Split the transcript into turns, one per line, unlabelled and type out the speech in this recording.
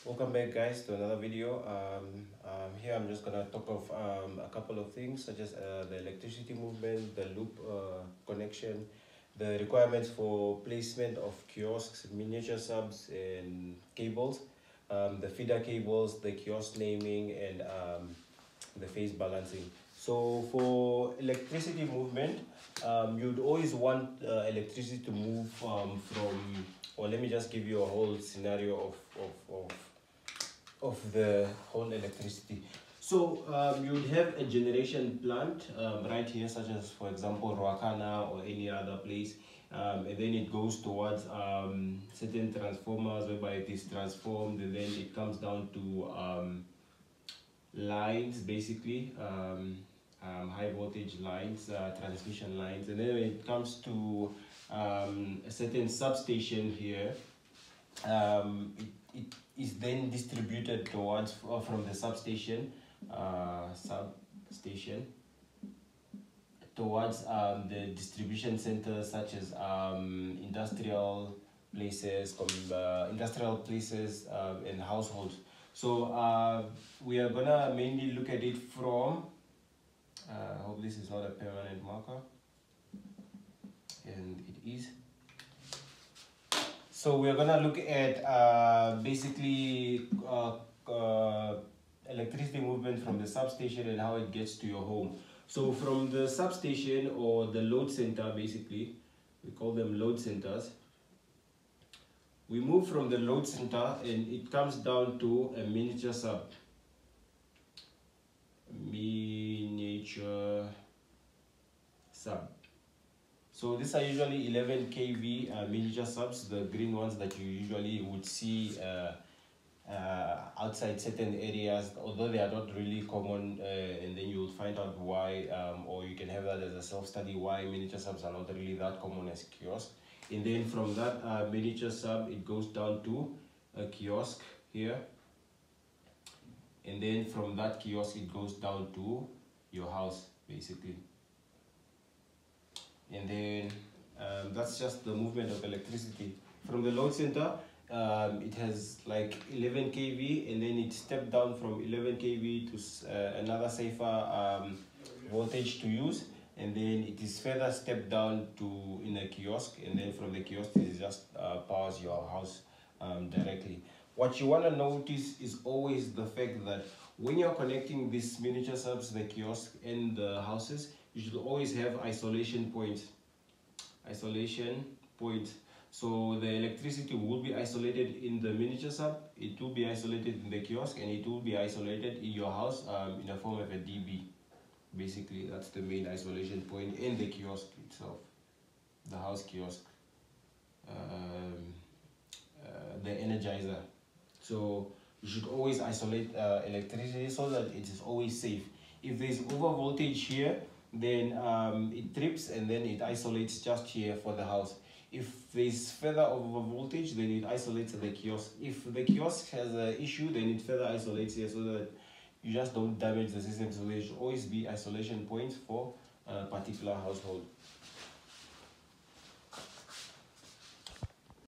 Welcome back, guys, to another video. Here I'm just gonna talk of a couple of things such as the electricity movement, the loop connection, the requirements for placement of kiosks, miniature subs, and cables, the feeder cables, the kiosk naming, and the phase balancing. So for electricity movement, you'd always want electricity to move from, or let me just give you a whole scenario of the whole electricity. So you'd have a generation plant right here, such as, for example, Ruakana or any other place, and then it goes towards certain transformers whereby it is transformed, and then it comes down to lines, basically, high voltage lines, transmission lines, and then when it comes to a certain substation here, it is then distributed towards from the substation towards the distribution centers such as industrial places, and households. So we are gonna mainly look at it from. I hope this is not a permanent marker, and it is. So we're gonna look at basically electricity movement from the substation and how it gets to your home. So from the substation or the load center, basically, we call them load centers. We move from the load center and it comes down to a miniature sub. So these are usually 11 kV miniature subs, the green ones that you usually would see outside certain areas, although they are not really common, and then you will find out why, or you can have that as a self-study why miniature subs are not really that common as kiosks. And then from that miniature sub, it goes down to a kiosk here, and then from that kiosk it goes down to your house, basically. And then that's just the movement of electricity from the load center. It has like 11 kV, and then it stepped down from 11 kV to another safer voltage to use, and then it is further stepped down to in a kiosk, and then from the kiosk it just powers your house directly. What you want to notice is always the fact that when you're connecting these miniature subs, the kiosk and the houses, you should always have isolation points. So the electricity will be isolated in the miniature sub, it will be isolated in the kiosk, and it will be isolated in your house in the form of a DB. Basically, that's the main isolation point in the kiosk itself, the house kiosk, the energizer. So you should always isolate electricity so that it is always safe. If there is over voltage here, then it trips and then it isolates just here for the house. If there is further over voltage, then it isolates the kiosk. If the kiosk has an issue, then it further isolates here so that you just don't damage the system. So there should always be isolation points for a particular household.